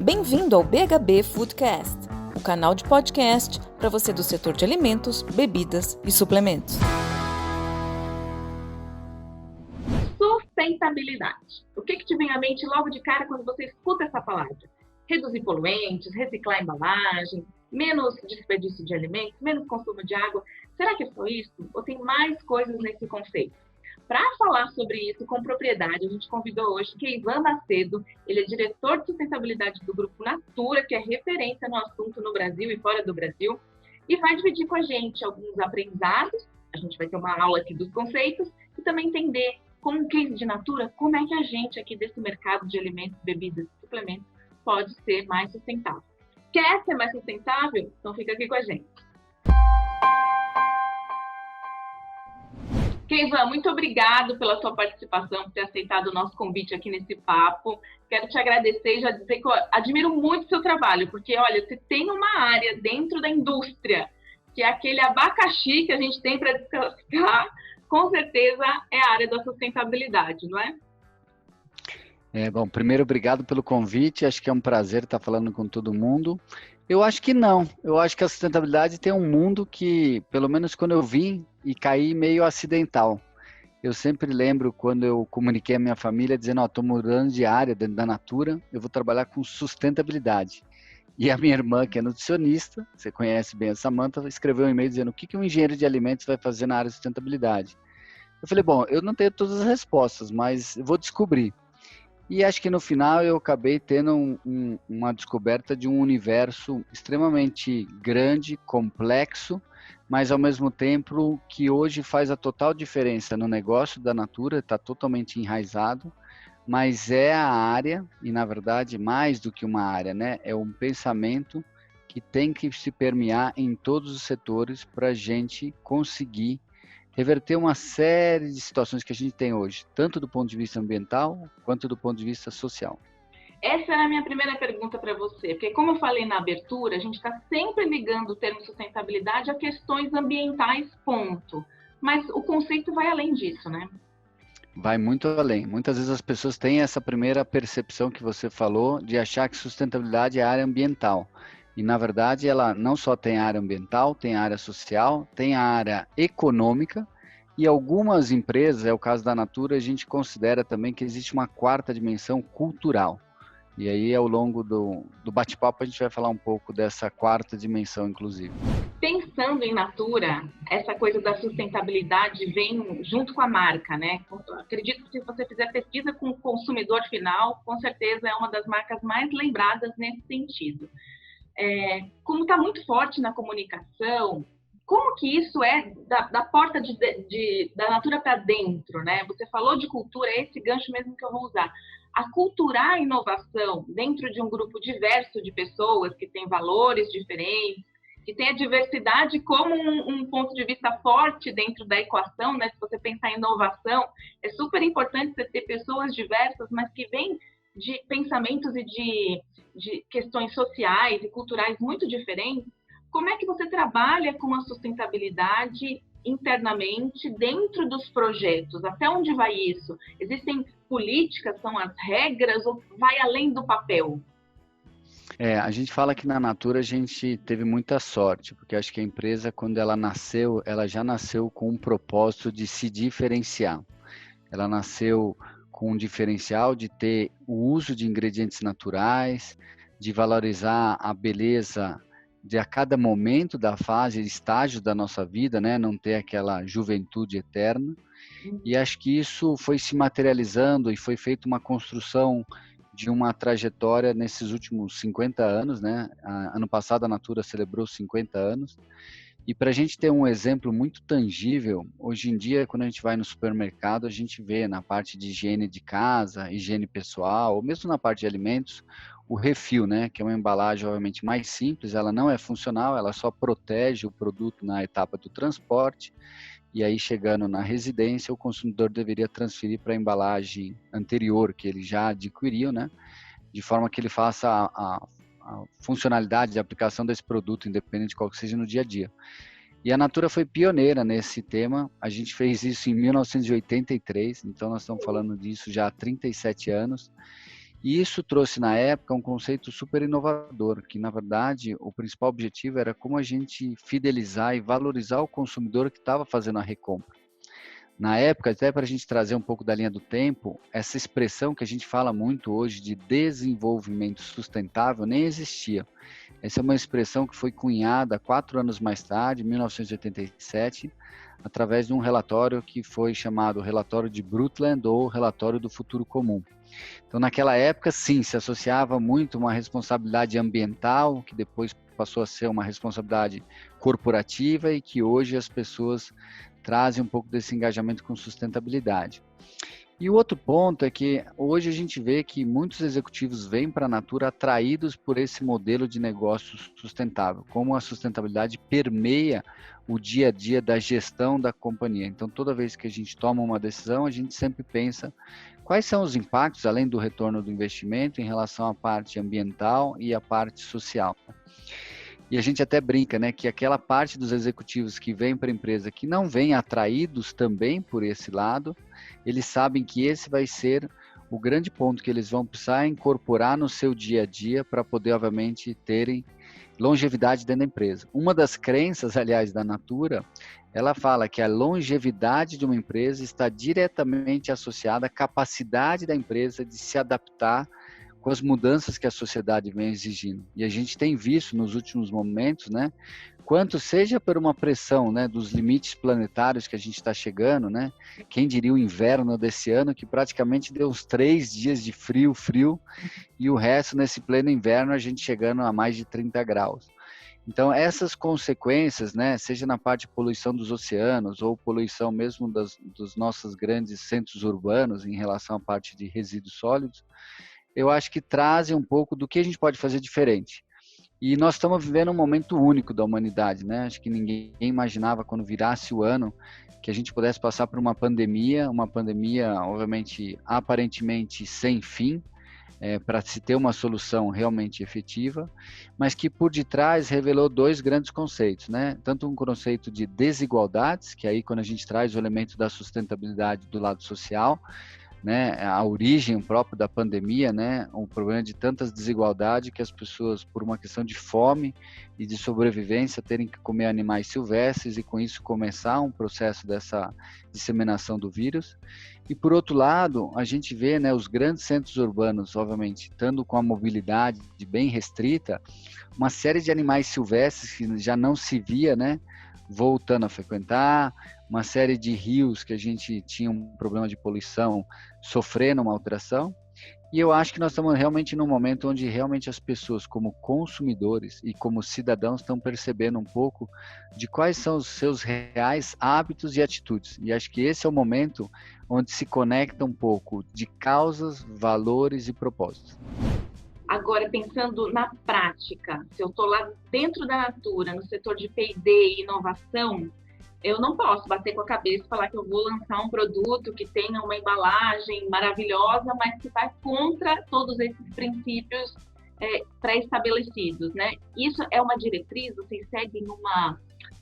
Bem-vindo ao BHB Foodcast, o canal de podcast para você do setor de alimentos, bebidas e suplementos. Sustentabilidade. O que te vem à mente logo de cara quando você escuta essa palavra? Reduzir poluentes, reciclar a embalagem, menos desperdício de alimentos, menos consumo de água. Será que é só isso? Ou tem mais coisas nesse conceito? Para falar sobre isso com propriedade, a gente convidou hoje Keivan Macedo. Ele é diretor de sustentabilidade do Grupo Natura, que é referência no assunto no Brasil e fora do Brasil, e vai dividir com a gente alguns aprendizados. A gente vai ter uma aula aqui dos conceitos e também entender, com um case de Natura, como é que a gente aqui desse mercado de alimentos, bebidas e suplementos pode ser mais sustentável. Quer ser mais sustentável? Então fica aqui com a gente. Keivan, muito obrigado pela sua participação, por ter aceitado o nosso convite aqui nesse papo. Quero te agradecer e já dizer que eu admiro muito o seu trabalho, porque, olha, você tem uma área dentro da indústria, que é aquele abacaxi que a gente tem para descascar, com certeza é a área da sustentabilidade, não é? Bom, primeiro, obrigado pelo convite. Acho que é um prazer estar falando com todo mundo. Eu acho que não. Eu acho que a sustentabilidade tem um mundo que, pelo menos quando eu vim e caí meio acidental. Eu sempre lembro quando eu comuniquei à minha família dizendo, estou mudando de área dentro da Natura, eu vou trabalhar com sustentabilidade. E a minha irmã, que é nutricionista, você conhece bem a Samantha, escreveu um e-mail dizendo o que um engenheiro de alimentos vai fazer na área de sustentabilidade. Eu falei, bom, eu não tenho todas as respostas, mas eu vou descobrir. E acho que no final eu acabei tendo uma descoberta de um universo extremamente grande, complexo, mas ao mesmo tempo que hoje faz a total diferença no negócio da Natura, está totalmente enraizado, mas é a área, e na verdade mais do que uma área, né? É um pensamento que tem que se permear em todos os setores para a gente conseguir reverter uma série de situações que a gente tem hoje, tanto do ponto de vista ambiental, quanto do ponto de vista social. Essa era a minha primeira pergunta para você, porque como eu falei na abertura, a gente está sempre ligando o termo sustentabilidade a questões ambientais, ponto. Mas o conceito vai além disso, né? Vai muito além. Muitas vezes as pessoas têm essa primeira percepção que você falou de achar que sustentabilidade é área ambiental. E, na verdade, ela não só tem a área ambiental, tem a área social, tem a área econômica e algumas empresas, é o caso da Natura, a gente considera também que existe uma quarta dimensão cultural. E aí, ao longo do bate-papo, a gente vai falar um pouco dessa quarta dimensão, inclusive. Pensando em Natura, essa coisa da sustentabilidade vem junto com a marca, né? Eu acredito que se você fizer pesquisa com o consumidor final, com certeza é uma das marcas mais lembradas nesse sentido. Como está muito forte na comunicação, como que isso é da porta da Natura para dentro, né? Você falou de cultura, é esse gancho mesmo que eu vou usar. Aculturar a inovação dentro de um grupo diverso de pessoas que têm valores diferentes, que tem a diversidade como um ponto de vista forte dentro da equação, né? Se você pensar em inovação, é super importante você ter pessoas diversas, mas que vêm de pensamentos e de questões sociais e culturais muito diferentes. Como é que você trabalha com a sustentabilidade internamente dentro dos projetos? Até onde vai isso? Existem políticas, são as regras ou vai além do papel? A gente fala que na Natura a gente teve muita sorte, porque acho que a empresa, quando ela nasceu, ela já nasceu com um propósito de se diferenciar. Ela nasceu com um diferencial de ter o uso de ingredientes naturais, de valorizar a beleza de a cada momento da fase, estágio da nossa vida, né? Não ter aquela juventude eterna. E acho que isso foi se materializando e foi feita uma construção de uma trajetória nesses últimos 50 anos, né? Ano passado a Natura celebrou 50 anos. E para a gente ter um exemplo muito tangível, hoje em dia, quando a gente vai no supermercado, a gente vê na parte de higiene de casa, higiene pessoal, ou mesmo na parte de alimentos, o refil, né? Que é uma embalagem, obviamente, mais simples, ela não é funcional, ela só protege o produto na etapa do transporte, e aí chegando na residência, o consumidor deveria transferir para a embalagem anterior que ele já adquiriu, né? De forma que ele faça a funcionalidade de aplicação desse produto, independente de qual que seja no dia a dia. E a Natura foi pioneira nesse tema, a gente fez isso em 1983, então nós estamos falando disso já há 37 anos, E isso trouxe, na época, um conceito super inovador, que, na verdade, o principal objetivo era como a gente fidelizar e valorizar o consumidor que estava fazendo a recompra. Na época, até para a gente trazer um pouco da linha do tempo, essa expressão que a gente fala muito hoje de desenvolvimento sustentável nem existia. Essa é uma expressão que foi cunhada 4 anos mais tarde, em 1987, através de um relatório que foi chamado Relatório de Brundtland ou Relatório do Futuro Comum. Então, naquela época, sim, se associava muito uma responsabilidade ambiental, que depois passou a ser uma responsabilidade corporativa e que hoje as pessoas trazem um pouco desse engajamento com sustentabilidade. E o outro ponto é que hoje a gente vê que muitos executivos vêm para a Natura atraídos por esse modelo de negócio sustentável, como a sustentabilidade permeia o dia a dia da gestão da companhia. Então, toda vez que a gente toma uma decisão, a gente sempre pensa quais são os impactos, além do retorno do investimento, em relação à parte ambiental e à parte social. E a gente até brinca, né, que aquela parte dos executivos que vem para a empresa que não vem atraídos também por esse lado, eles sabem que esse vai ser o grande ponto que eles vão precisar incorporar no seu dia a dia para poder, obviamente, terem longevidade dentro da empresa. Uma das crenças, aliás, da Natura, ela fala que a longevidade de uma empresa está diretamente associada à capacidade da empresa de se adaptar com as mudanças que a sociedade vem exigindo. E a gente tem visto nos últimos momentos, né, quanto seja por uma pressão, né, dos limites planetários que a gente está chegando, né, quem diria o inverno desse ano, que praticamente deu uns 3 dias de frio, e o resto nesse pleno inverno a gente chegando a mais de 30 graus. Então, essas consequências, né, seja na parte de poluição dos oceanos ou poluição mesmo dos nossos grandes centros urbanos em relação à parte de resíduos sólidos, eu acho que trazem um pouco do que a gente pode fazer diferente. E nós estamos vivendo um momento único da humanidade, né? Acho que ninguém imaginava quando virasse o ano que a gente pudesse passar por uma pandemia, obviamente, aparentemente sem fim, para se ter uma solução realmente efetiva, mas que por detrás revelou 2 grandes conceitos, né? Tanto um conceito de desigualdades, que aí quando a gente traz o elemento da sustentabilidade do lado social, né, a origem própria da pandemia, né, um problema de tantas desigualdades que as pessoas, por uma questão de fome e de sobrevivência, terem que comer animais silvestres e com isso começar um processo dessa disseminação do vírus. E por outro lado, a gente vê, né, os grandes centros urbanos, obviamente, estando com a mobilidade bem restrita, uma série de animais silvestres que já não se via, né, voltando a frequentar, uma série de rios que a gente tinha um problema de poluição sofrendo uma alteração. E eu acho que nós estamos realmente num momento onde realmente as pessoas, como consumidores e como cidadãos, estão percebendo um pouco de quais são os seus reais hábitos e atitudes. E acho que esse é o momento onde se conecta um pouco de causas, valores e propósitos. Agora, pensando na prática, se eu estou lá dentro da Natura, no setor de P&D e inovação, eu não posso bater com a cabeça e falar que eu vou lançar um produto que tenha uma embalagem maravilhosa, mas que vai contra todos esses princípios pré-estabelecidos, né? Isso é uma diretriz? Vocês seguem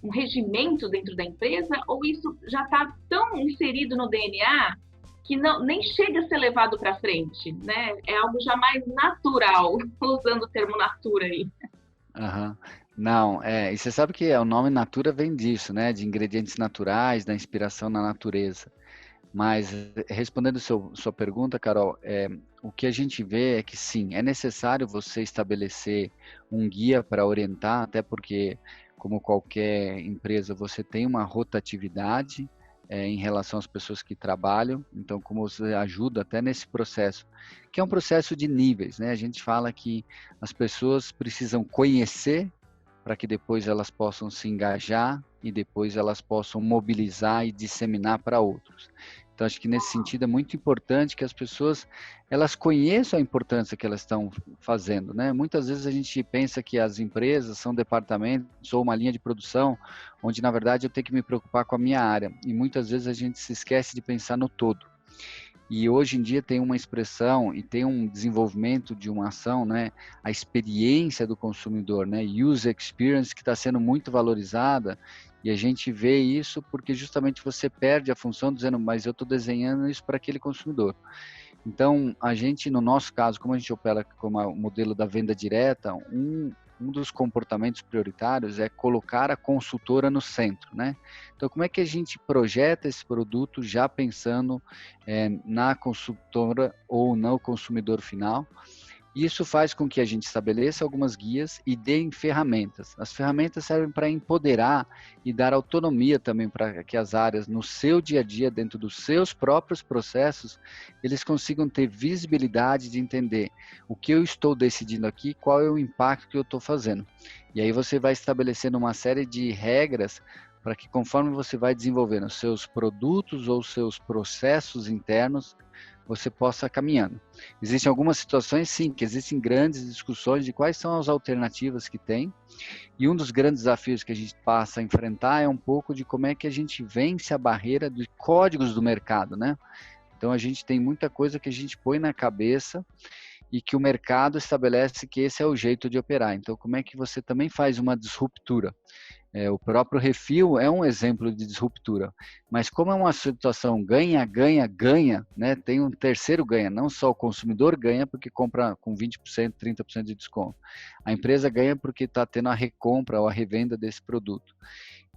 um regimento dentro da empresa? Ou isso já está tão inserido no DNA que nem chega a ser levado para frente, né? É algo já mais natural, usando o termo natura aí. Uhum. Não, e você sabe que o nome Natura vem disso, né? De ingredientes naturais, da inspiração na natureza. Mas, respondendo sua pergunta, Carol, o que a gente vê é que sim, é necessário você estabelecer um guia para orientar, até porque, como qualquer empresa, você tem uma rotatividade em relação às pessoas que trabalham, então como você ajuda até nesse processo, que é um processo de níveis, né? A gente fala que as pessoas precisam conhecer para que depois elas possam se engajar e depois elas possam mobilizar e disseminar para outros. Então, acho que nesse sentido é muito importante que as pessoas elas conheçam a importância que elas estão fazendo, né? Muitas vezes a gente pensa que as empresas são departamentos ou uma linha de produção, onde na verdade eu tenho que me preocupar com a minha área. E muitas vezes a gente se esquece de pensar no todo. E hoje em dia tem uma expressão e tem um desenvolvimento de uma ação, né? A experiência do consumidor, né? User experience, que está sendo muito valorizada. E a gente vê isso porque justamente você perde a função dizendo, mas eu estou desenhando isso para aquele consumidor. Então, a gente, no nosso caso, como a gente opera como o modelo da venda direta, um dos comportamentos prioritários é colocar a consultora no centro, né? Então, como é que a gente projeta esse produto já pensando na consultora ou no consumidor final? Isso faz com que a gente estabeleça algumas guias e dê ferramentas. As ferramentas servem para empoderar e dar autonomia também para que as áreas, no seu dia a dia, dentro dos seus próprios processos, eles consigam ter visibilidade de entender o que eu estou decidindo aqui, qual é o impacto que eu estou fazendo. E aí você vai estabelecendo uma série de regras para que, conforme você vai desenvolvendo os seus produtos ou seus processos internos, você possa caminhando. Existem algumas situações, sim, que existem grandes discussões de quais são as alternativas que tem, e um dos grandes desafios que a gente passa a enfrentar é um pouco de como é que a gente vence a barreira dos códigos do mercado, né? Então, a gente tem muita coisa que a gente põe na cabeça e que o mercado estabelece que esse é o jeito de operar. Então, como é que você também faz uma disruptura? O próprio refil é um exemplo de disruptura, mas como é uma situação ganha, ganha, ganha, né, tem um terceiro ganha, não só o consumidor ganha porque compra com 20%, 30% de desconto, a empresa ganha porque está tendo a recompra ou a revenda desse produto.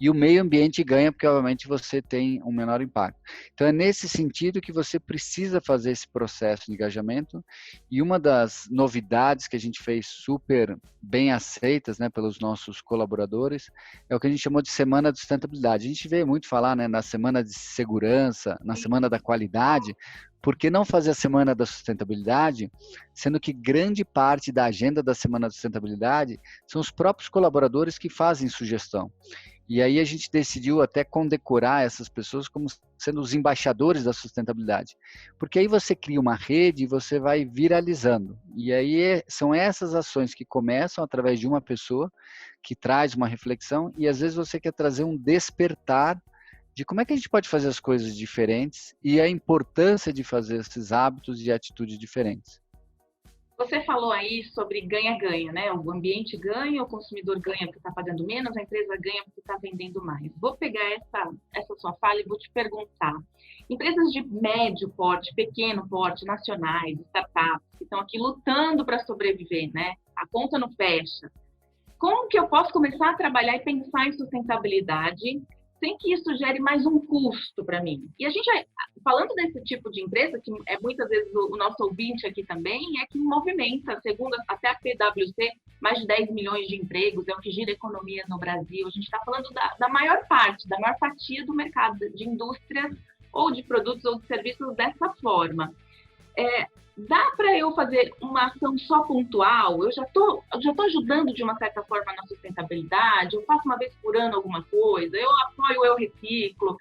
E o meio ambiente ganha porque, obviamente, você tem um menor impacto. Então, é nesse sentido que você precisa fazer esse processo de engajamento. E uma das novidades que a gente fez super bem aceitas, né, pelos nossos colaboradores é o que a gente chamou de Semana de Sustentabilidade. A gente veio muito falar, né, na Semana de Segurança, na Semana da Qualidade. Por que não fazer a Semana da Sustentabilidade, sendo que grande parte da agenda da Semana da Sustentabilidade são os próprios colaboradores que fazem sugestão. E aí a gente decidiu até condecorar essas pessoas como sendo os embaixadores da sustentabilidade. Porque aí você cria uma rede e você vai viralizando. E aí são essas ações que começam através de uma pessoa que traz uma reflexão e às vezes você quer trazer um despertar de como é que a gente pode fazer as coisas diferentes e a importância de fazer esses hábitos e atitudes diferentes. Você falou aí sobre ganha-ganha, né? O ambiente ganha, o consumidor ganha porque está pagando menos, a empresa ganha porque está vendendo mais. Vou pegar essa sua fala e vou te perguntar. Empresas de médio porte, pequeno porte, nacionais, startups, que estão aqui lutando para sobreviver, né? A conta não fecha. Como que eu posso começar a trabalhar e pensar em sustentabilidade sem que isso gere mais um custo para mim? E a gente, falando desse tipo de empresa, que é muitas vezes o nosso ouvinte aqui também, é que movimenta, segundo até a PwC, mais de 10 milhões de empregos, é o que gira a economia no Brasil. A gente está falando da maior parte, da maior fatia do mercado de indústrias ou de produtos ou de serviços dessa forma. Dá para eu fazer uma ação só pontual? Eu já tô ajudando de uma certa forma na sustentabilidade, eu faço uma vez por ano alguma coisa, eu apoio, eu reciclo.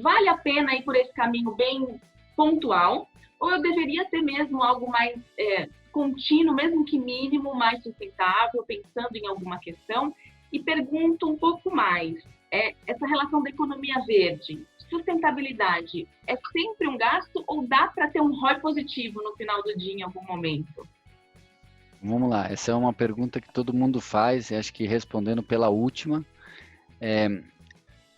Vale a pena ir por esse caminho bem pontual? Ou eu deveria ter mesmo algo mais contínuo, mesmo que mínimo, mais sustentável, pensando em alguma questão? E pergunto um pouco mais, essa relação da economia verde, sustentabilidade, é sempre um gasto ou dá para ter um ROI positivo no final do dia em algum momento? Vamos lá, essa é uma pergunta que todo mundo faz, e acho que respondendo pela última,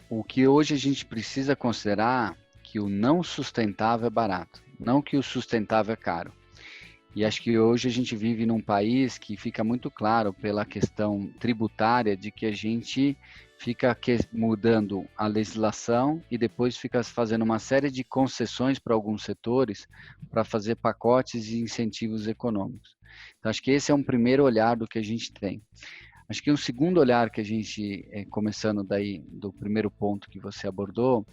o que hoje a gente precisa considerar que o não sustentável é barato, não que o sustentável é caro. E acho que hoje a gente vive num país que fica muito claro pela questão tributária de que a gente fica mudando a legislação e depois fica fazendo uma série de concessões para alguns setores para fazer pacotes de incentivos econômicos. Então, acho que esse é um primeiro olhar do que a gente tem. Acho que um segundo olhar que a gente, começando daí do primeiro ponto que você abordou,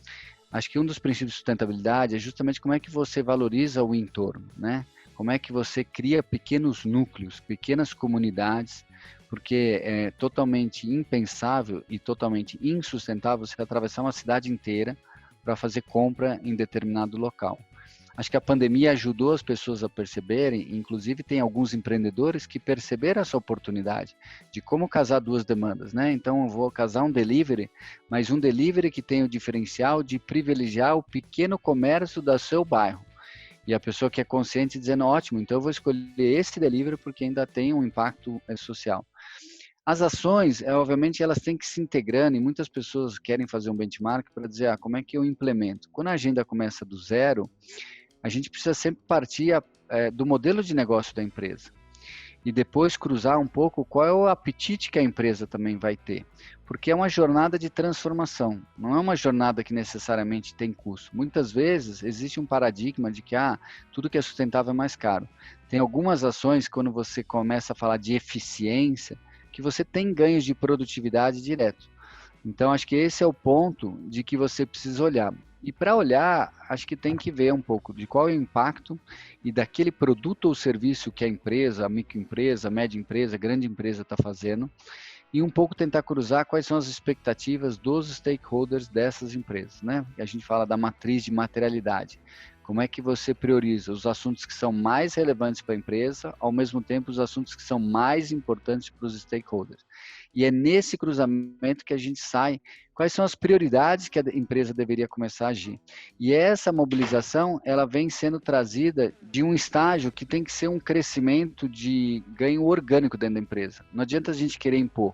acho que um dos princípios de sustentabilidade é justamente como é que você valoriza o entorno, né? Como é que você cria pequenos núcleos, pequenas comunidades, porque é totalmente impensável e totalmente insustentável você atravessar uma cidade inteira para fazer compra em determinado local. Acho que a pandemia ajudou as pessoas a perceberem, inclusive tem alguns empreendedores que perceberam essa oportunidade de como casar duas demandas, né? Então eu vou casar um delivery, mas um delivery que tem o diferencial de privilegiar o pequeno comércio do seu bairro. E a pessoa que é consciente dizendo, ótimo, então eu vou escolher esse delivery porque ainda tem um impacto social. As ações, obviamente, elas têm que se integrando e muitas pessoas querem fazer um benchmark para dizer, como é que eu implemento? Quando a agenda começa do zero, a gente precisa sempre partir do modelo de negócio da empresa. E depois cruzar um pouco qual é o apetite que a empresa também vai ter. Porque é uma jornada de transformação, não é uma jornada que necessariamente tem custo. Muitas vezes existe um paradigma de que tudo que é sustentável é mais caro. Tem algumas ações, quando você começa a falar de eficiência, que você tem ganhos de produtividade direto. Então, acho que esse é o ponto de que você precisa olhar. E para olhar, acho que tem que ver um pouco de qual é o impacto e daquele produto ou serviço que a empresa, a microempresa, a média empresa, a grande empresa está fazendo, e um pouco tentar cruzar quais são as expectativas dos stakeholders dessas empresas, né? A gente fala da matriz de materialidade. Como é que você prioriza os assuntos que são mais relevantes para a empresa, ao mesmo tempo os assuntos que são mais importantes para os stakeholders. E é nesse cruzamento que a gente sai quais são as prioridades que a empresa deveria começar a agir. E essa mobilização, ela vem sendo trazida de um estágio que tem que ser um crescimento de ganho orgânico dentro da empresa. Não adianta a gente querer impor.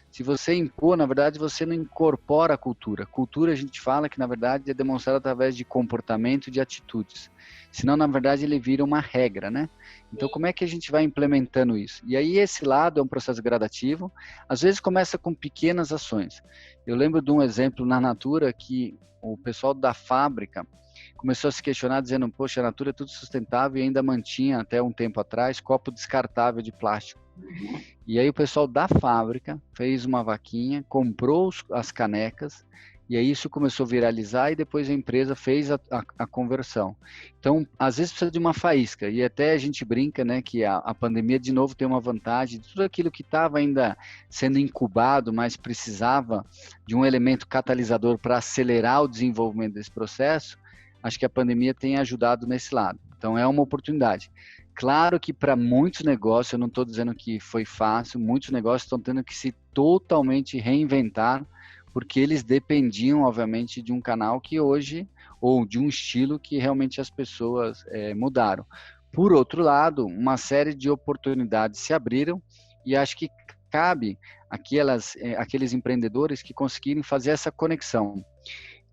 Se você impor, na verdade, você não incorpora a cultura. Cultura, a gente fala que, na verdade, é demonstrada através de comportamento e de atitudes. Senão, na verdade, ele vira uma regra, né? Então, como é que a gente vai implementando isso? E aí, esse lado é um processo gradativo. Às vezes, começa com pequenas ações. Eu lembro de um exemplo na Natura que o pessoal da fábrica começou a se questionar, dizendo, poxa, a Natura é tudo sustentável e ainda mantinha, até um tempo atrás, copo descartável de plástico. E aí o pessoal da fábrica fez uma vaquinha, comprou as canecas, e aí isso começou a viralizar e depois a empresa fez a conversão. Então, às vezes precisa de uma faísca, e até a gente brinca, né, que a pandemia de novo tem uma vantagem, de tudo aquilo que estava ainda sendo incubado, mas precisava de um elemento catalisador para acelerar o desenvolvimento desse processo, acho que a pandemia tem ajudado nesse lado. Então, é uma oportunidade. Claro que para muitos negócios, eu não estou dizendo que foi fácil, muitos negócios estão tendo que se totalmente reinventar, porque eles dependiam, obviamente, de um canal que hoje, ou de um estilo que realmente as pessoas mudaram. Por outro lado, uma série de oportunidades se abriram e acho que cabe aqueles empreendedores que conseguirem fazer essa conexão.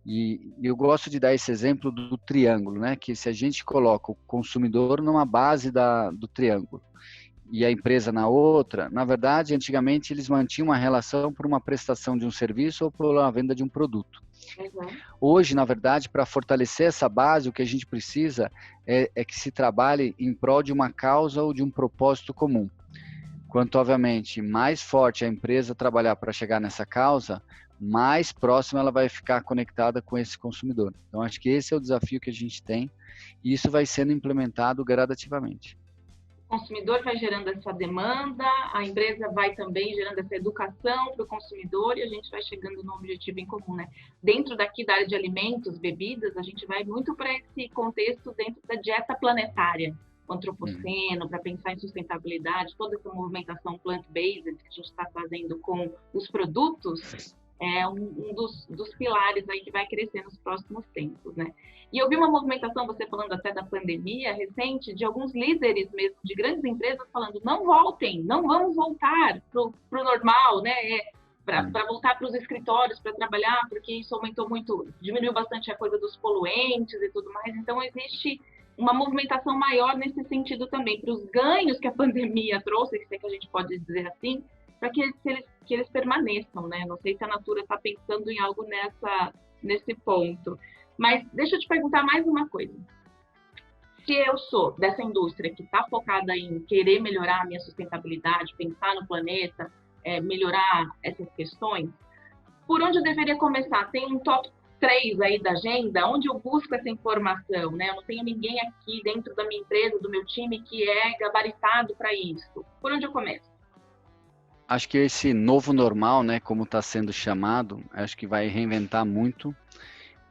E eu gosto de dar esse exemplo do triângulo, né? Que se a gente coloca o consumidor numa base do triângulo e a empresa na outra, na verdade, antigamente eles mantinham uma relação por uma prestação de um serviço ou por uma venda de um produto. Uhum. Hoje, na verdade, para fortalecer essa base, o que a gente precisa é que se trabalhe em prol de uma causa ou de um propósito comum. Quanto, obviamente, mais forte a empresa trabalhar para chegar nessa causa, mais próxima ela vai ficar conectada com esse consumidor. Então, acho que esse é o desafio que a gente tem e isso vai sendo implementado gradativamente. O consumidor vai gerando essa demanda, a empresa vai também gerando essa educação para o consumidor e a gente vai chegando no objetivo em comum, né? Dentro daqui da área de alimentos, bebidas, a gente vai muito para esse contexto dentro da dieta planetária, o antropoceno, para pensar em sustentabilidade, toda essa movimentação plant-based que a gente está fazendo com os produtos, é um dos pilares aí que vai crescer nos próximos tempos, né? E eu vi uma movimentação, você falando até da pandemia recente, de alguns líderes mesmo, de grandes empresas falando, não voltem, não vamos voltar pro normal, né? Para voltar para os escritórios, para trabalhar, porque isso aumentou muito, diminuiu bastante a coisa dos poluentes e tudo mais. Então, existe uma movimentação maior nesse sentido também, para os ganhos que a pandemia trouxe, se é que a gente pode dizer assim, para que eles permaneçam, né? Não sei se a Natura está pensando em algo nesse ponto. Mas deixa eu te perguntar mais uma coisa. Se eu sou dessa indústria que está focada em querer melhorar a minha sustentabilidade, pensar no planeta, melhorar essas questões, por onde eu deveria começar? Tem um top 3 aí da agenda, onde eu busco essa informação, né? Eu não tenho ninguém aqui dentro da minha empresa, do meu time, que é gabaritado para isso. Por onde eu começo? Acho que esse novo normal, né, como está sendo chamado, acho que vai reinventar muito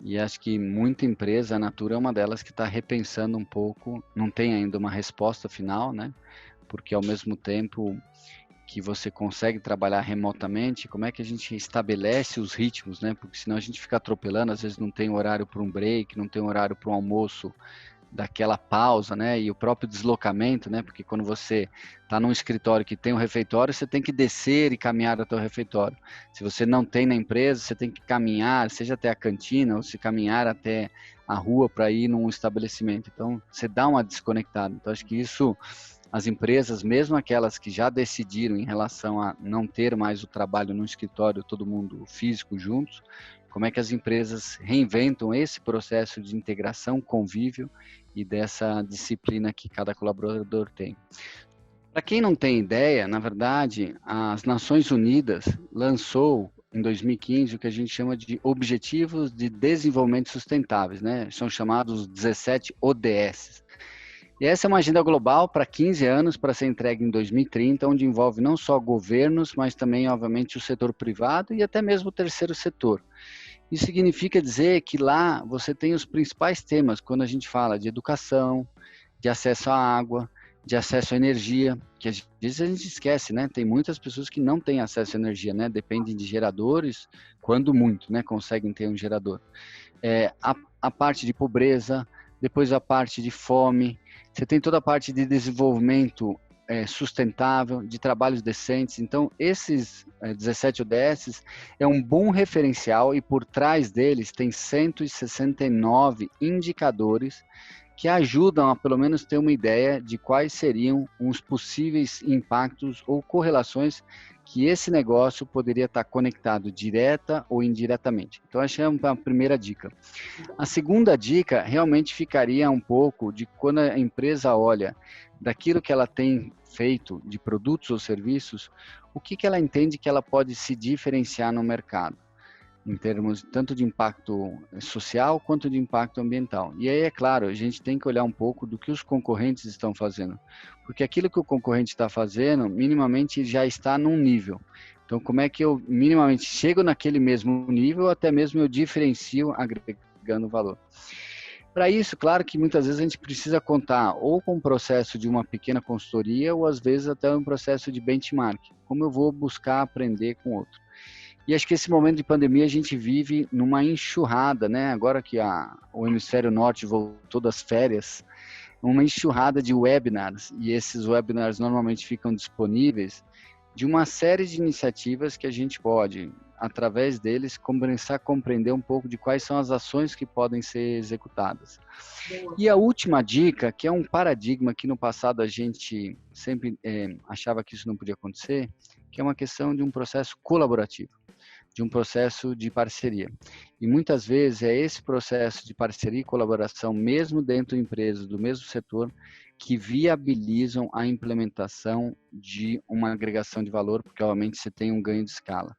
e acho que muita empresa, a Natura é uma delas que está repensando um pouco, não tem ainda uma resposta final, né, porque ao mesmo tempo que você consegue trabalhar remotamente, como é que a gente estabelece os ritmos, né, porque senão a gente fica atropelando, às vezes não tem horário para um break, não tem horário para um almoço, daquela pausa, né, e o próprio deslocamento, né, porque quando você está num escritório que tem um refeitório, você tem que descer e caminhar até o refeitório. Se você não tem na empresa, você tem que caminhar, seja até a cantina ou se caminhar até a rua para ir num estabelecimento. Então, você dá uma desconectada. Então, acho que isso, as empresas, mesmo aquelas que já decidiram em relação a não ter mais o trabalho no escritório, todo mundo físico juntos, como é que as empresas reinventam esse processo de integração, convívio e dessa disciplina que cada colaborador tem. Para quem não tem ideia, na verdade, as Nações Unidas lançou em 2015 o que a gente chama de Objetivos de Desenvolvimento Sustentáveis, né? São chamados 17 ODS. E essa é uma agenda global para 15 anos, para ser entregue em 2030, onde envolve não só governos, mas também, obviamente, o setor privado e até mesmo o terceiro setor. Isso significa dizer que lá você tem os principais temas quando a gente fala de educação, de acesso à água, de acesso à energia, que às vezes a gente esquece, né? Tem muitas pessoas que não têm acesso à energia, né? Dependem de geradores, quando muito, né? Conseguem ter um gerador. A parte de pobreza, depois a parte de fome, você tem toda a parte de desenvolvimento sustentável, de trabalhos decentes. Então, esses 17 ODS é um bom referencial e por trás deles tem 169 indicadores que ajudam a pelo menos ter uma ideia de quais seriam os possíveis impactos ou correlações que esse negócio poderia estar conectado direta ou indiretamente. Então, essa é a primeira dica. A segunda dica realmente ficaria um pouco de quando a empresa olha daquilo que ela tem feito de produtos ou serviços, o que ela entende que ela pode se diferenciar no mercado, em termos tanto de impacto social quanto de impacto ambiental. E aí, é claro, a gente tem que olhar um pouco do que os concorrentes estão fazendo, porque aquilo que o concorrente está fazendo, minimamente já está num nível. Então, como é que eu minimamente chego naquele mesmo nível, até mesmo eu diferencio agregando valor. Para isso, claro que muitas vezes a gente precisa contar ou com o processo de uma pequena consultoria, ou às vezes até um processo de benchmark, como eu vou buscar aprender com outro. E acho que esse momento de pandemia a gente vive numa enxurrada, né? Agora que o hemisfério norte voltou das férias, uma enxurrada de webinars, e esses webinars normalmente ficam disponíveis, de uma série de iniciativas que a gente pode, através deles, começar a compreender um pouco de quais são as ações que podem ser executadas. E a última dica, que é um paradigma que no passado a gente sempre achava que isso não podia acontecer, que é uma questão de um processo colaborativo, de um processo de parceria. E muitas vezes é esse processo de parceria e colaboração, mesmo dentro de empresas do mesmo setor, que viabilizam a implementação de uma agregação de valor, porque obviamente você tem um ganho de escala.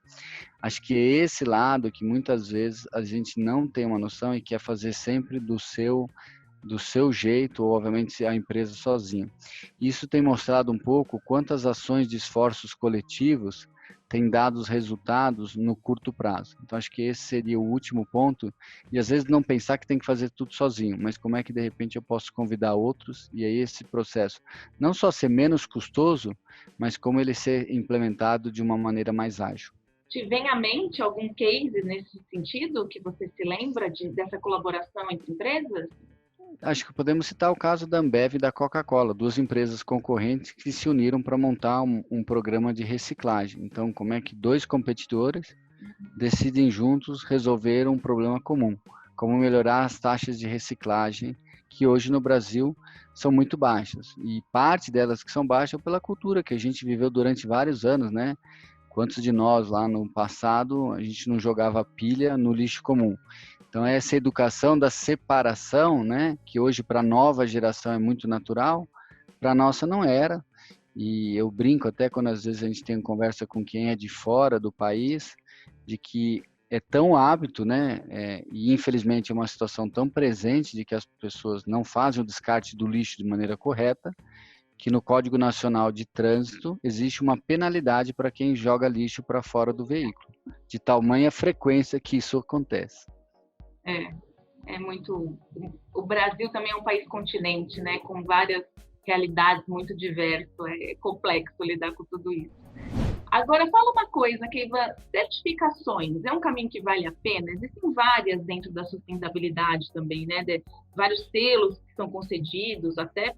Acho que é esse lado que muitas vezes a gente não tem uma noção e quer fazer sempre do seu jeito, ou obviamente a empresa sozinha. Isso tem mostrado um pouco quantas ações de esforços coletivos têm dado os resultados no curto prazo. Então, acho que esse seria o último ponto, e às vezes não pensar que tem que fazer tudo sozinho, mas como é que de repente eu posso convidar outros, e aí esse processo não só ser menos custoso, mas como ele ser implementado de uma maneira mais ágil. Te vem à mente algum case nesse sentido, que você se lembra dessa colaboração entre empresas? Acho que podemos citar o caso da Ambev e da Coca-Cola, duas empresas concorrentes que se uniram para montar um programa de reciclagem. Então, como é que dois competidores decidem juntos resolver um problema comum? Como melhorar as taxas de reciclagem, que hoje no Brasil são muito baixas. E parte delas que são baixas é pela cultura que a gente viveu durante vários anos, né? Quantos de nós lá no passado, a gente não jogava pilha no lixo comum? Então, essa educação da separação, né, que hoje para a nova geração é muito natural, para a nossa não era. E eu brinco até quando às vezes a gente tem conversa com quem é de fora do país, de que é tão hábito, né, e infelizmente é uma situação tão presente de que as pessoas não fazem o descarte do lixo de maneira correta, que no Código Nacional de Trânsito existe uma penalidade para quem joga lixo para fora do veículo, de tamanha frequência que isso acontece. É muito... O Brasil também é um país continente, né? Com várias realidades muito diversas. É complexo lidar com tudo isso. Agora, fala uma coisa, Keivan, certificações é um caminho que vale a pena? Existem várias dentro da sustentabilidade também, né? Vários selos que são concedidos, até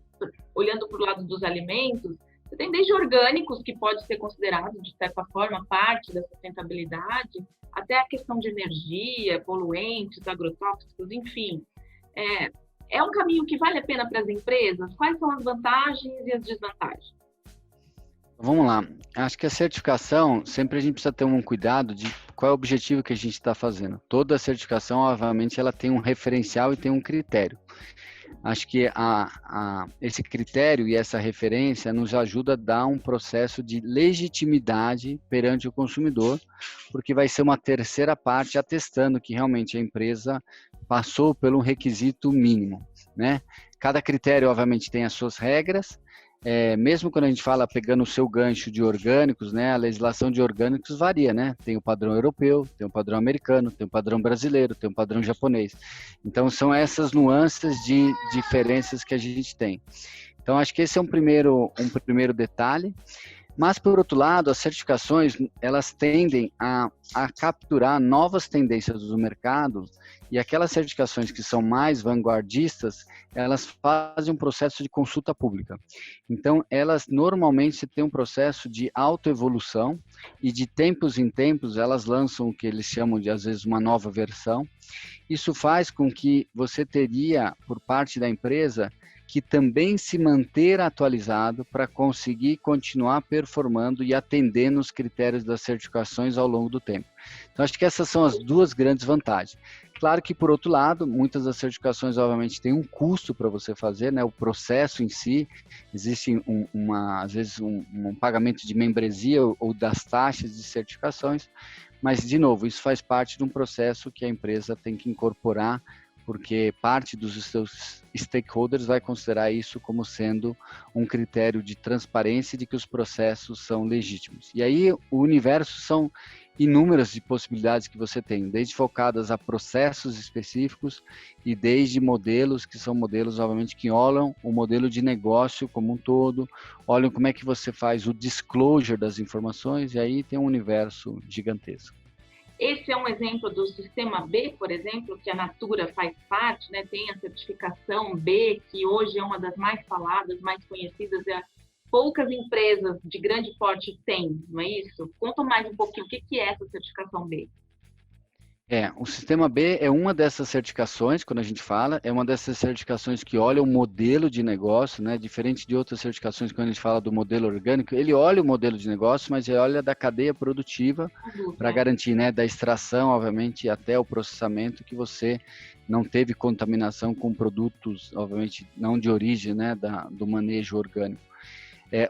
olhando para o lado dos alimentos. Você tem desde orgânicos, que pode ser considerado, de certa forma, parte da sustentabilidade, até a questão de energia, poluentes, agrotóxicos, enfim. É um caminho que vale a pena para as empresas? Quais são as vantagens e as desvantagens? Vamos lá. Acho que a certificação, sempre a gente precisa ter um cuidado de qual é o objetivo que a gente está fazendo. Toda certificação, obviamente, ela tem um referencial e tem um critério. Acho que esse critério e essa referência nos ajuda a dar um processo de legitimidade perante o consumidor, porque vai ser uma terceira parte atestando que realmente a empresa passou pelo requisito mínimo, né? Cada critério, obviamente, tem as suas regras. Mesmo quando a gente fala pegando o seu gancho de orgânicos, né, a legislação de orgânicos varia, né? Tem o padrão europeu, tem o padrão americano, tem o padrão brasileiro, tem o padrão japonês. Então, são essas nuances de diferenças que a gente tem. Então, acho que esse é um primeiro detalhe. Mas, por outro lado, as certificações, elas tendem a capturar novas tendências do mercado, e aquelas certificações que são mais vanguardistas, elas fazem um processo de consulta pública. Então, elas normalmente têm um processo de autoevolução, e de tempos em tempos elas lançam o que eles chamam de, às vezes, uma nova versão. Isso faz com que você teria, por parte da empresa, que também se manter atualizado para conseguir continuar performando e atendendo os critérios das certificações ao longo do tempo. Então, acho que essas são as duas grandes vantagens. Claro que, por outro lado, muitas das certificações, obviamente, têm um custo para você fazer, né? O processo em si, existe às vezes um pagamento de membresia ou das taxas de certificações, mas, de novo, isso faz parte de um processo que a empresa tem que incorporar, porque parte dos seus stakeholders vai considerar isso como sendo um critério de transparência de que os processos são legítimos. E aí o universo são inúmeras de possibilidades que você tem, desde focadas a processos específicos e desde modelos que são modelos, obviamente, que olham o modelo de negócio como um todo, olham como é que você faz o disclosure das informações, e aí tem um universo gigantesco. Esse é um exemplo do sistema B, por exemplo, que a Natura faz parte, né? Tem a certificação B, que hoje é uma das mais faladas, mais conhecidas, poucas empresas de grande porte têm, não é isso? Conta mais um pouquinho, o que é essa certificação B? O Sistema B é uma dessas certificações, quando a gente fala, é uma dessas certificações que olha o modelo de negócio, né? Diferente de outras certificações, quando a gente fala do modelo orgânico, ele olha o modelo de negócio, mas ele olha da cadeia produtiva para garantir, né? Da extração, obviamente, até o processamento, que você não teve contaminação com produtos, obviamente, não de origem, né? Do manejo orgânico.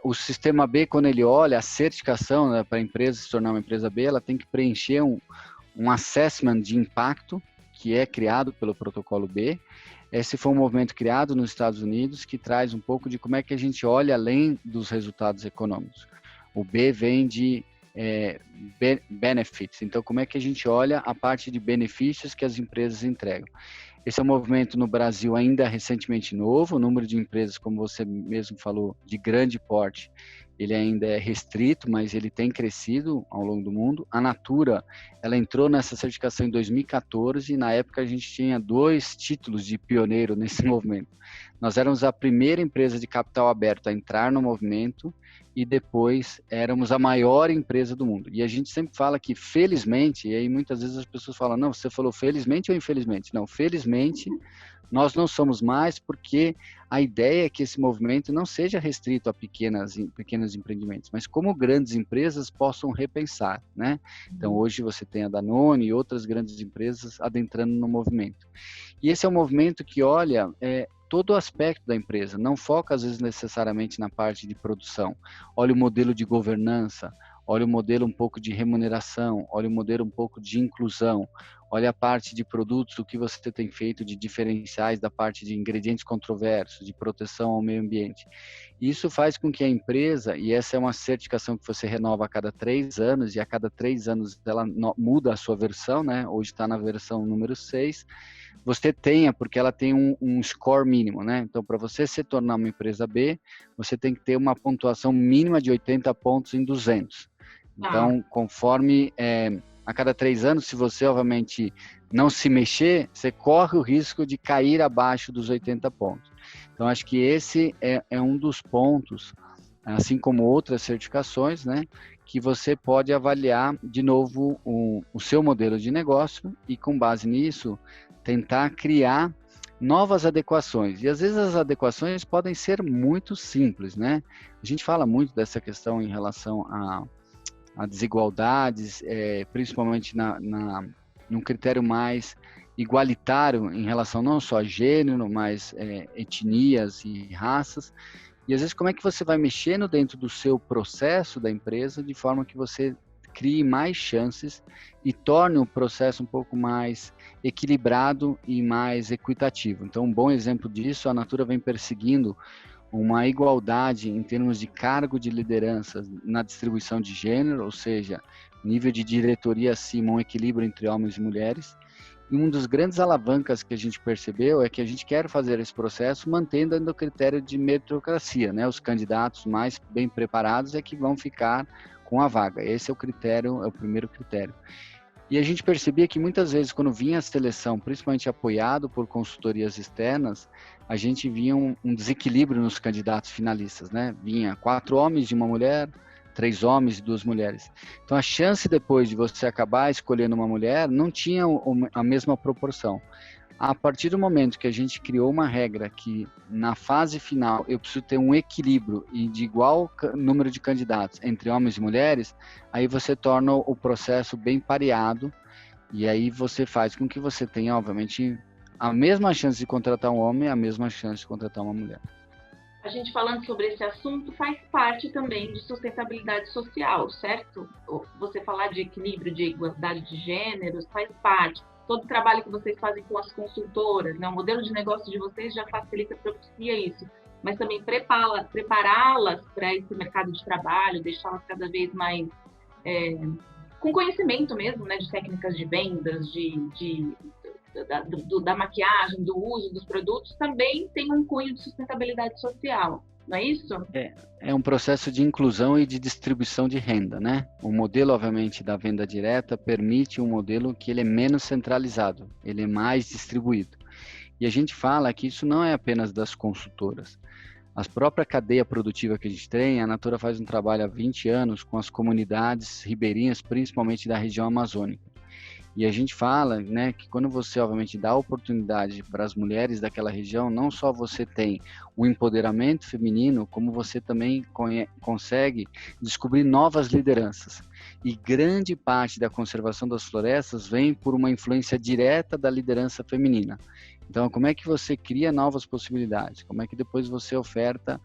O Sistema B, quando ele olha a certificação, né, para a empresa se tornar uma empresa B, ela tem que preencher um assessment de impacto, que é criado pelo protocolo B. Esse foi um movimento criado nos Estados Unidos, que traz um pouco de como é que a gente olha além dos resultados econômicos. O B vem de benefits, então como é que a gente olha a parte de benefícios que as empresas entregam. Esse é um movimento no Brasil ainda recentemente novo, o número de empresas, como você mesmo falou, de grande porte, ele ainda é restrito, mas ele tem crescido ao longo do mundo. A Natura, ela entrou nessa certificação em 2014, e na época a gente tinha 2 títulos de pioneiro nesse movimento. Nós éramos a primeira empresa de capital aberto a entrar no movimento, e depois éramos a maior empresa do mundo. E a gente sempre fala que, felizmente, e aí muitas vezes as pessoas falam, não, você falou felizmente ou infelizmente? Não, felizmente, nós não somos mais, porque a ideia é que esse movimento não seja restrito a pequenos empreendimentos, mas como grandes empresas possam repensar, né? Então, hoje você tem a Danone e outras grandes empresas adentrando no movimento. E esse é um movimento que olha todo o aspecto da empresa, não foca, às vezes, necessariamente na parte de produção. Olha o modelo de governança, olha o modelo um pouco de remuneração, olha o modelo um pouco de inclusão, olha a parte de produtos, o que você tem feito de diferenciais da parte de ingredientes controversos, de proteção ao meio ambiente. Isso faz com que a empresa, e essa é uma certificação que você renova a cada 3 anos, e a cada 3 anos ela muda a sua versão, né? Hoje está na versão número 6, você tenha, porque ela tem um score mínimo, né? Então, para você se tornar uma empresa B, você tem que ter uma pontuação mínima de 80 pontos em 200. Então, conforme a cada 3 anos, se você, obviamente, não se mexer, você corre o risco de cair abaixo dos 80 pontos. Então, acho que esse é um dos pontos, assim como outras certificações, né, que você pode avaliar, de novo, o seu modelo de negócio e, com base nisso, tentar criar novas adequações. E às vezes as adequações podem ser muito simples, né? A gente fala muito dessa questão em relação a desigualdades, principalmente num critério mais igualitário em relação não só a gênero, mas etnias e raças. E às vezes como é que você vai mexendo dentro do seu processo da empresa de forma que você crie mais chances e torne o processo um pouco mais equilibrado e mais equitativo. Então, um bom exemplo disso, a Natura vem perseguindo uma igualdade em termos de cargo de liderança na distribuição de gênero, ou seja, nível de diretoria acima, um equilíbrio entre homens e mulheres. E um dos grandes alavancas que a gente percebeu é que a gente quer fazer esse processo mantendo ainda o critério de meritocracia, né? Os candidatos mais bem preparados é que vão ficar com a vaga. Esse é o critério, é o primeiro critério. E a gente percebia que muitas vezes quando vinha a seleção, principalmente apoiado por consultorias externas, a gente via um desequilíbrio nos candidatos finalistas, né? Vinha 4 homens e uma mulher, 3 homens e 2 mulheres. Então a chance depois de você acabar escolhendo uma mulher não tinha a mesma proporção. A partir do momento que a gente criou uma regra que na fase final eu preciso ter um equilíbrio e de igual número de candidatos entre homens e mulheres, aí você torna o processo bem pareado e aí você faz com que você tenha, obviamente, a mesma chance de contratar um homem e a mesma chance de contratar uma mulher. A gente falando sobre esse assunto faz parte também de sustentabilidade social, certo? Você falar de equilíbrio, de igualdade de gêneros, faz parte. Todo o trabalho que vocês fazem com as consultoras, né? O modelo de negócio de vocês já facilita, propicia isso. Mas também prepará-las para esse mercado de trabalho, deixá-las cada vez mais com conhecimento mesmo, né? De técnicas de vendas, da maquiagem, do uso dos produtos, também tem um cunho de sustentabilidade social. Não é isso? É um processo de inclusão e de distribuição de renda, né? O modelo, obviamente, da venda direta permite um modelo que ele é menos centralizado, ele é mais distribuído. E a gente fala que isso não é apenas das consultoras. A própria cadeia produtiva que a gente tem, a Natura faz um trabalho há 20 anos com as comunidades ribeirinhas, principalmente da região amazônica. E a gente fala, né, que quando você, obviamente, dá oportunidade para as mulheres daquela região, não só você tem o empoderamento feminino, como você também consegue descobrir novas lideranças. E grande parte da conservação das florestas vem por uma influência direta da liderança feminina. Então, como é que você cria novas possibilidades? Como é que depois você oferta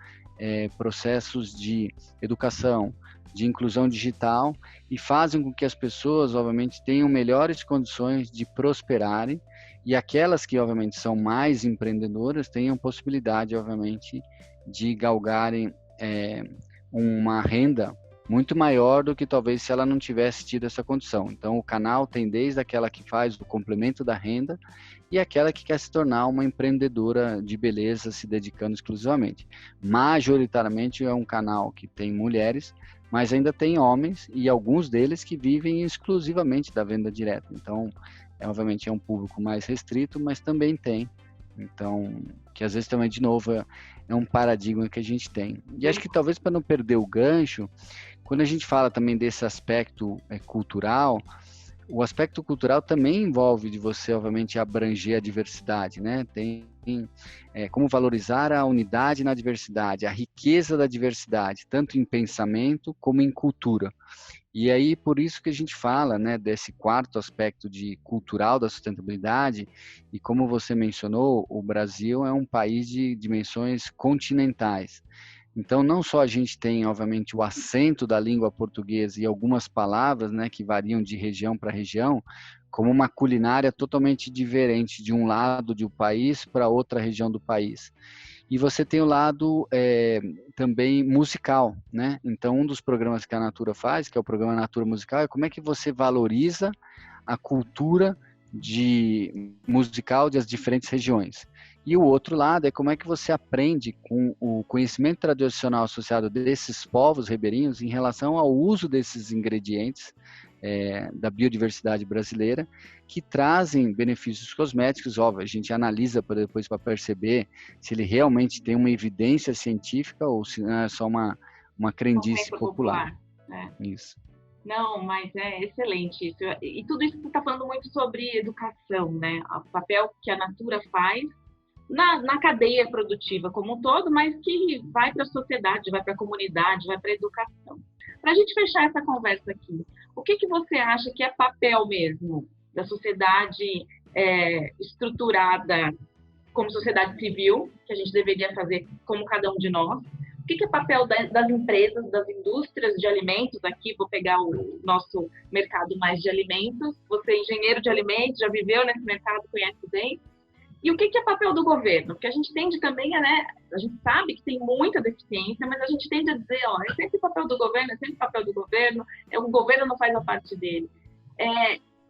processos de educação, de inclusão digital e fazem com que as pessoas, obviamente, tenham melhores condições de prosperarem e aquelas que, obviamente, são mais empreendedoras tenham possibilidade, obviamente, de galgarem uma renda muito maior do que talvez se ela não tivesse tido essa condição. Então, o canal tem desde aquela que faz o complemento da renda e aquela que quer se tornar uma empreendedora de beleza se dedicando exclusivamente. Majoritariamente é um canal que tem mulheres, mas ainda tem homens e alguns deles que vivem exclusivamente da venda direta. Então, obviamente é um público mais restrito, mas também tem. Então, que às vezes também, de novo, é um paradigma que a gente tem. E acho que talvez para não perder o gancho, quando a gente fala também desse aspecto cultural, o aspecto cultural também envolve de você, obviamente, abranger a diversidade, né? Tem como valorizar a unidade na diversidade, a riqueza da diversidade, tanto em pensamento como em cultura. E aí, por isso que a gente fala, né, desse quarto aspecto de cultural da sustentabilidade, e como você mencionou, o Brasil é um país de dimensões continentais. Então, não só a gente tem, obviamente, o acento da língua portuguesa e algumas palavras, né, que variam de região para região, como uma culinária totalmente diferente de um lado do país para outra região do país. E você tem o lado também musical, né? Então, um dos programas que a Natura faz, que é o programa Natura Musical, é como é que você valoriza a cultura musical das diferentes regiões. E o outro lado é como é que você aprende com o conhecimento tradicional associado desses povos ribeirinhos em relação ao uso desses ingredientes da biodiversidade brasileira, que trazem benefícios cosméticos. Óbvio, a gente analisa depois para perceber se ele realmente tem uma evidência científica ou se não é só uma crendice popular. Né? Isso. Não, mas é excelente isso. E tudo isso que você está falando muito sobre educação, né? O papel que a Natura faz na cadeia produtiva como um todo, mas que vai para a sociedade, vai para a comunidade, vai para a educação. Para a gente fechar essa conversa aqui, o que você acha que é papel mesmo da sociedade estruturada como sociedade civil, que a gente deveria fazer como cada um de nós? O que é papel das empresas, das indústrias de alimentos? Aqui vou pegar o nosso mercado mais de alimentos. Você é engenheiro de alimentos, já viveu nesse mercado, conhece bem. E o que é papel do governo? Porque a gente tende também a gente sabe que tem muita deficiência, mas a gente tende a dizer, é sempre papel do governo, é sempre papel do governo, o governo não faz a parte dele.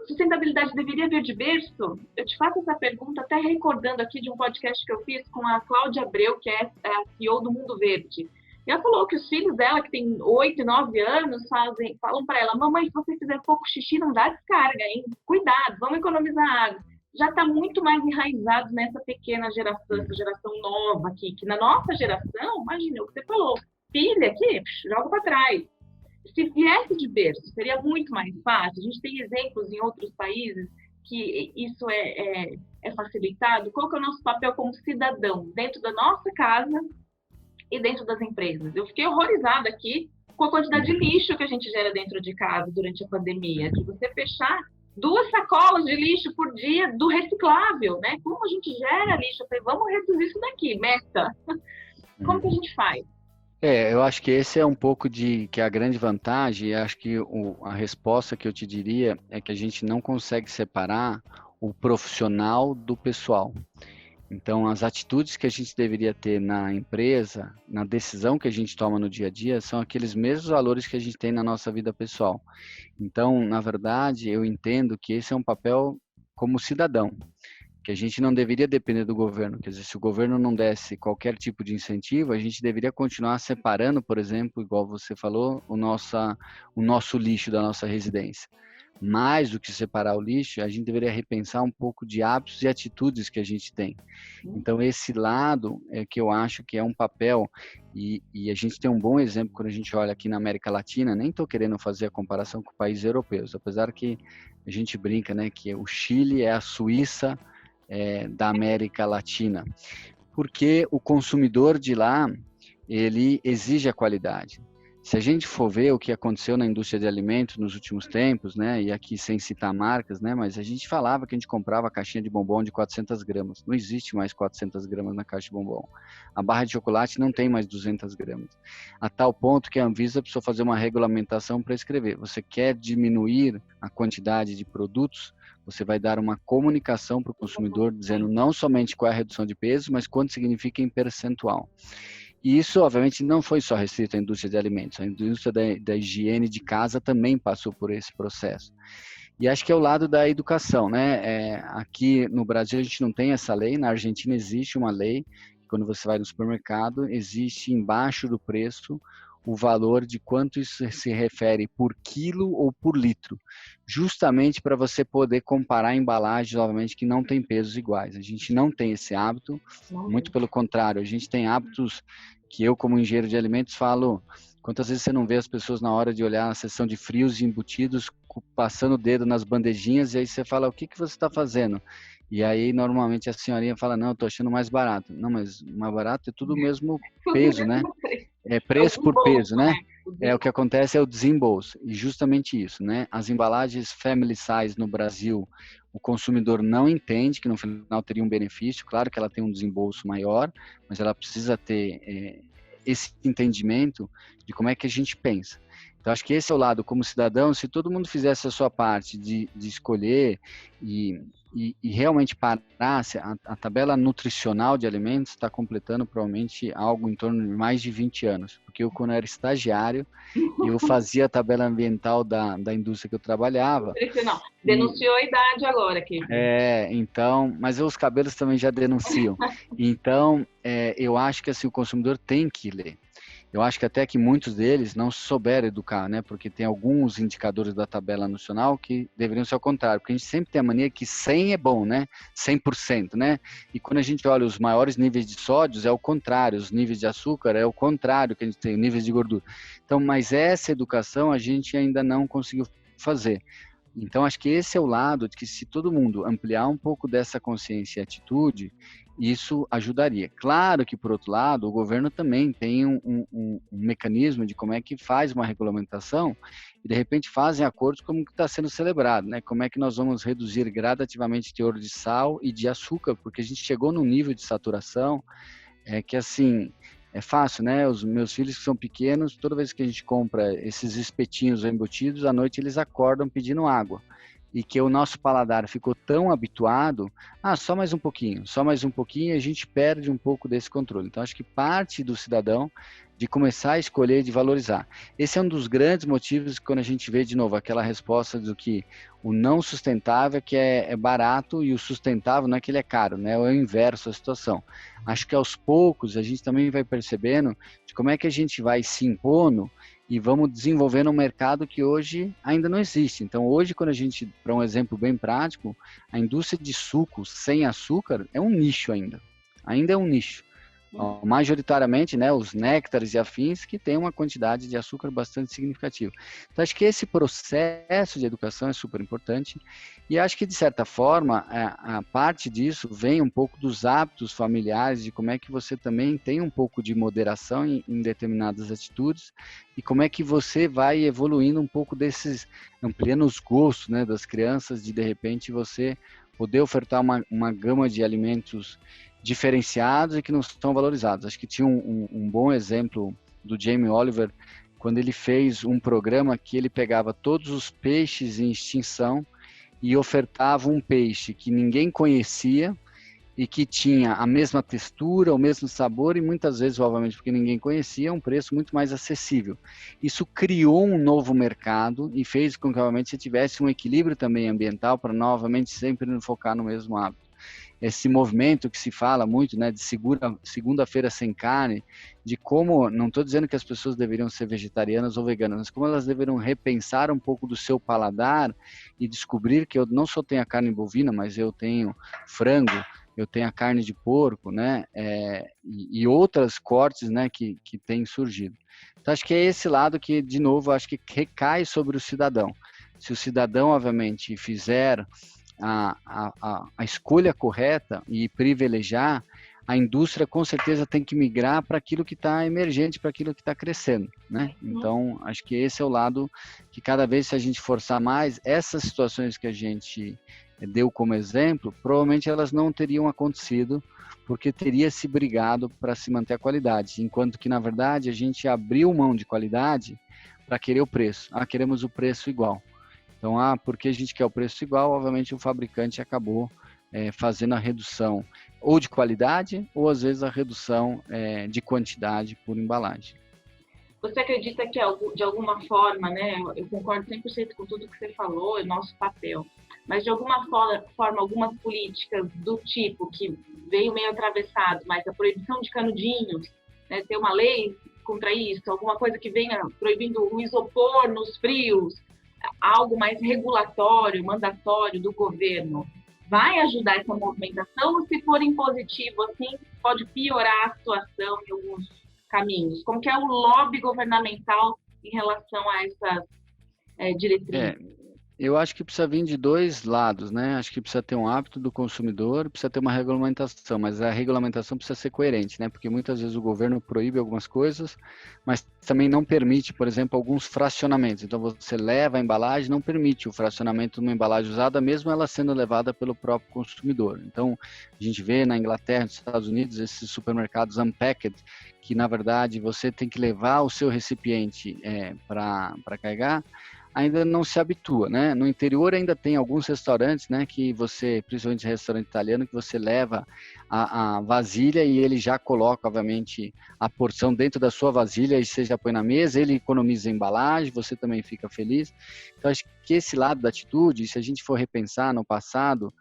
Sustentabilidade deveria vir de berço? Eu te faço essa pergunta até recordando aqui de um podcast que eu fiz com a Cláudia Abreu, que é a CEO do Mundo Verde. E ela falou que os filhos dela, que têm 8 e 9 anos, falam para ela, mamãe, se você fizer pouco xixi, não dá descarga, hein? Cuidado, vamos economizar água. Já está muito mais enraizado nessa pequena geração, essa geração nova aqui, que na nossa geração, imagina o que você falou, filha aqui, joga para trás. Se viesse de berço, seria muito mais fácil. A gente tem exemplos em outros países que isso é facilitado. Qual que é o nosso papel como cidadão dentro da nossa casa e dentro das empresas? Eu fiquei horrorizada aqui com a quantidade de lixo que a gente gera dentro de casa durante a pandemia, de você fechar 2 sacolas de lixo por dia do reciclável, né? Como a gente gera lixo? Eu falei, vamos reduzir isso daqui, meta. Como que a gente faz? Eu acho que esse é um pouco que é a grande vantagem, e acho que a resposta que eu te diria é que a gente não consegue separar o profissional do pessoal. Então, as atitudes que a gente deveria ter na empresa, na decisão que a gente toma no dia a dia, são aqueles mesmos valores que a gente tem na nossa vida pessoal. Então, na verdade, eu entendo que esse é um papel como cidadão, que a gente não deveria depender do governo. Quer dizer, se o governo não desse qualquer tipo de incentivo, a gente deveria continuar separando, por exemplo, igual você falou, o nosso lixo da nossa residência. Mais do que separar o lixo, a gente deveria repensar um pouco de hábitos e atitudes que a gente tem. Então, esse lado é que eu acho que é um papel, e a gente tem um bom exemplo quando a gente olha aqui na América Latina. Nem estou querendo fazer a comparação com países europeus, apesar que a gente brinca, né, que o Chile é a Suíça da América Latina, porque o consumidor de lá, ele exige a qualidade. Se a gente for ver o que aconteceu na indústria de alimentos nos últimos tempos, né, e aqui sem citar marcas, né, mas a gente falava que a gente comprava a caixinha de bombom de 400 gramas. Não existe mais 400 gramas na caixa de bombom. A barra de chocolate não tem mais 200 gramas. A tal ponto que a Anvisa precisou fazer uma regulamentação para escrever. Você quer diminuir a quantidade de produtos, você vai dar uma comunicação para o consumidor dizendo não somente qual é a redução de peso, mas quanto significa em percentual. E isso, obviamente, não foi só restrito à indústria de alimentos. A indústria da higiene de casa também passou por esse processo. E acho que é o lado da educação, né? Aqui no Brasil a gente não tem essa lei. Na Argentina existe uma lei, que quando você vai no supermercado, existe embaixo do preço o valor de quanto isso se refere por quilo ou por litro, justamente para você poder comparar embalagens, obviamente, que não têm pesos iguais. A gente não tem esse hábito, muito pelo contrário, a gente tem hábitos que eu, como engenheiro de alimentos, falo, quantas vezes você não vê as pessoas na hora de olhar a seção de frios e embutidos, passando o dedo nas bandejinhas, e aí você fala, o que você está fazendo? E aí, normalmente, a senhorinha fala, não, eu estou achando mais barato. Não, mas mais barato é tudo o mesmo peso, né? É preço por peso, né? O que acontece é o desembolso. E justamente isso, né? As embalagens family size no Brasil, o consumidor não entende que no final teria um benefício. Claro que ela tem um desembolso maior, mas ela precisa ter esse entendimento de como é que a gente pensa. Então, acho que esse é o lado, como cidadão, se todo mundo fizesse a sua parte de escolher e realmente parasse, a tabela nutricional de alimentos está completando provavelmente algo em torno de mais de 20 anos, porque eu, quando era estagiário, eu fazia a tabela ambiental da indústria que eu trabalhava. Não, denunciou a idade agora aqui. Então, mas os cabelos também já denunciam. Então, eu acho que assim, o consumidor tem que ler. Eu acho que até que muitos deles não souberam educar, né? Porque tem alguns indicadores da tabela nacional que deveriam ser ao contrário, porque a gente sempre tem a mania que 100 é bom, né? 100%, né? E quando a gente olha os maiores níveis de sódios, é o contrário, os níveis de açúcar é o contrário que a gente tem, níveis de gordura. Então, mas essa educação a gente ainda não conseguiu fazer. Então, acho que esse é o lado de que se todo mundo ampliar um pouco dessa consciência e atitude, isso ajudaria. Claro que, por outro lado, o governo também tem um mecanismo de como é que faz uma regulamentação e, de repente, fazem acordos como que está sendo celebrado, né? Como é que nós vamos reduzir gradativamente o teor de sal e de açúcar, porque a gente chegou num nível de saturação que, assim, é fácil, né? Os meus filhos que são pequenos, toda vez que a gente compra esses espetinhos embutidos, à noite eles acordam pedindo água. E que o nosso paladar ficou tão habituado, só mais um pouquinho, e a gente perde um pouco desse controle. Então, acho que parte do cidadão de começar a escolher, de valorizar. Esse é um dos grandes motivos quando a gente vê, de novo, aquela resposta do que o não sustentável é que é barato e o sustentável não é que ele é caro, né? É o inverso da situação. Acho que aos poucos a gente também vai percebendo de como é que a gente vai se impondo e vamos desenvolvendo um mercado que hoje ainda não existe. Então, hoje, quando a gente, para um exemplo bem prático, a indústria de sucos sem açúcar é um nicho ainda é um nicho. Majoritariamente, né, os néctares e afins que têm uma quantidade de açúcar bastante significativa. Então, acho que esse processo de educação é super importante e acho que, de certa forma, a parte disso vem um pouco dos hábitos familiares, de como é que você também tem um pouco de moderação em determinadas atitudes e como é que você vai evoluindo um pouco desses, ampliando os gostos, né, das crianças, de repente, você poder ofertar uma gama de alimentos diferenciados e que não estão valorizados. Acho que tinha um bom exemplo do Jamie Oliver, quando ele fez um programa que ele pegava todos os peixes em extinção e ofertava um peixe que ninguém conhecia e que tinha a mesma textura, o mesmo sabor e muitas vezes, obviamente, porque ninguém conhecia, um preço muito mais acessível. Isso criou um novo mercado e fez com que, obviamente, você tivesse um equilíbrio também ambiental para, novamente, sempre focar no mesmo hábito. Esse movimento que se fala muito, né, de segunda-feira sem carne, de como, não estou dizendo que as pessoas deveriam ser vegetarianas ou veganas, mas como elas deveriam repensar um pouco do seu paladar e descobrir que eu não só tenho a carne bovina, mas eu tenho frango, eu tenho a carne de porco, né, e outras cortes, né, que têm surgido. Então, acho que é esse lado que, de novo, acho que recai sobre o cidadão. Se o cidadão, obviamente, fizer a escolha correta e privilegiar, a indústria com certeza tem que migrar para aquilo que está emergente, para aquilo que está crescendo, né? Então, acho que esse é o lado que cada vez, se a gente forçar mais, essas situações que a gente deu como exemplo, provavelmente elas não teriam acontecido, porque teria se brigado para se manter a qualidade, enquanto que, na verdade, a gente abriu mão de qualidade para querer o preço. Queremos o preço igual. Então, porque a gente quer o preço igual, obviamente o fabricante acabou fazendo a redução ou de qualidade, ou às vezes a redução de quantidade por embalagem. Você acredita que, de alguma forma, né, eu concordo 100% com tudo que você falou, é nosso papel, mas de alguma forma, algumas políticas do tipo que veio meio atravessado, mas a proibição de canudinhos, né, ter uma lei contra isso, alguma coisa que venha proibindo o isopor nos frios, algo mais regulatório, mandatório do governo, vai ajudar essa movimentação ou se for impositivo, assim, pode piorar a situação em alguns caminhos? Como que é o lobby governamental em relação a essas diretrizes? Eu acho que precisa vir de dois lados, né? Acho que precisa ter um hábito do consumidor, precisa ter uma regulamentação, mas a regulamentação precisa ser coerente, né? Porque muitas vezes o governo proíbe algumas coisas, mas também não permite, por exemplo, alguns fracionamentos. Então, você leva a embalagem, não permite o fracionamento de uma embalagem usada, mesmo ela sendo levada pelo próprio consumidor. Então, a gente vê na Inglaterra, nos Estados Unidos, esses supermercados unpacked, que, na verdade, você tem que levar o seu recipiente para carregar, ainda não se habitua, né? No interior ainda tem alguns restaurantes, né, que você, principalmente restaurante italiano, que você leva a vasilha e ele já coloca, obviamente, a porção dentro da sua vasilha e você já põe na mesa, ele economiza a embalagem, você também fica feliz. Então, acho que esse lado da atitude, se a gente for repensar no passado,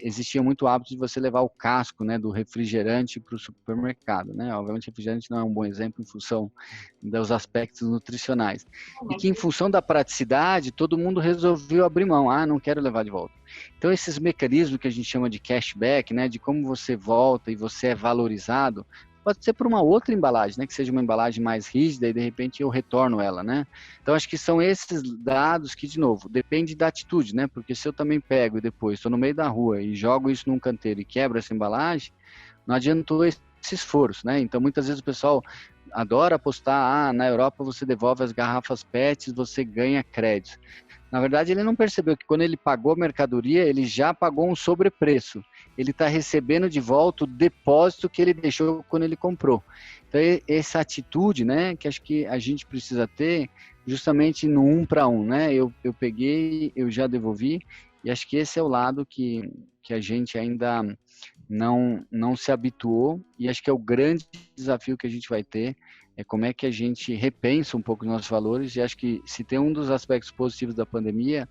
existia muito hábito de você levar o casco, né, do refrigerante para o supermercado, né? Obviamente, refrigerante não é um bom exemplo em função dos aspectos nutricionais. E que, em função da praticidade, todo mundo resolveu abrir mão. Não quero levar de volta. Então, esses mecanismos que a gente chama de cashback, né, de como você volta e você é valorizado, pode ser por uma outra embalagem, né? Que seja uma embalagem mais rígida e de repente eu retorno ela, né? Então acho que são esses dados que, de novo, depende da atitude, né? Porque se eu também pego e depois estou no meio da rua e jogo isso num canteiro e quebro essa embalagem, não adiantou esse esforço, né? Então muitas vezes o pessoal adora apostar, na Europa você devolve as garrafas PETs, você ganha crédito. Na verdade, ele não percebeu que quando ele pagou a mercadoria, ele já pagou um sobrepreço. Ele está recebendo de volta o depósito que ele deixou quando ele comprou. Então, essa atitude, né, que acho que a gente precisa ter justamente no 1 para 1, né? Eu peguei, eu já devolvi, e acho que esse é o lado que a gente ainda não se habituou, e acho que é o grande desafio que a gente vai ter, é como é que a gente repensa um pouco os nossos valores, e acho que se tem um dos aspectos positivos da pandemia,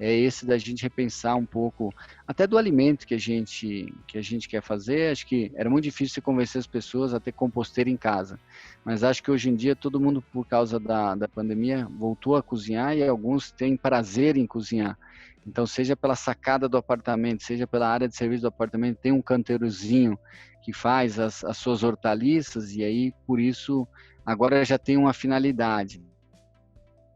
é esse da gente repensar um pouco, até do alimento que a gente quer fazer. Acho que era muito difícil convencer as pessoas a ter composteira em casa, mas acho que hoje em dia todo mundo, por causa da pandemia, voltou a cozinhar, e alguns têm prazer em cozinhar. Então, seja pela sacada do apartamento, seja pela área de serviço do apartamento, tem um canteirozinho que faz as suas hortaliças, e aí, por isso, agora já tem uma finalidade.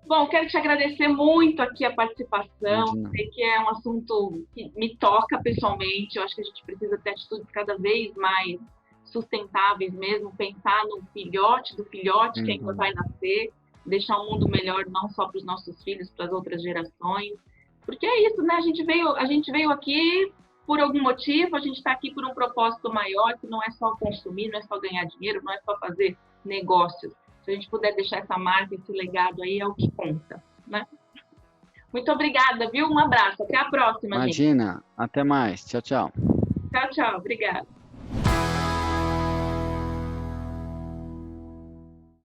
Bom, quero te agradecer muito aqui a participação. Imagina. Sei que é um assunto que me toca pessoalmente. Eu acho que a gente precisa ter atitudes cada vez mais sustentáveis mesmo, pensar no filhote do filhote que ainda vai nascer, deixar um mundo melhor não só para os nossos filhos, para as outras gerações. Porque é isso, né? A gente veio aqui por algum motivo, a gente está aqui por um propósito maior, que não é só consumir, não é só ganhar dinheiro, não é só fazer negócios. Se a gente puder deixar essa marca, esse legado aí, é o que conta, né? Muito obrigada, viu? Um abraço. Até a próxima, Imagina. Gente. Até mais. Tchau, tchau. Tchau, tchau. Obrigada.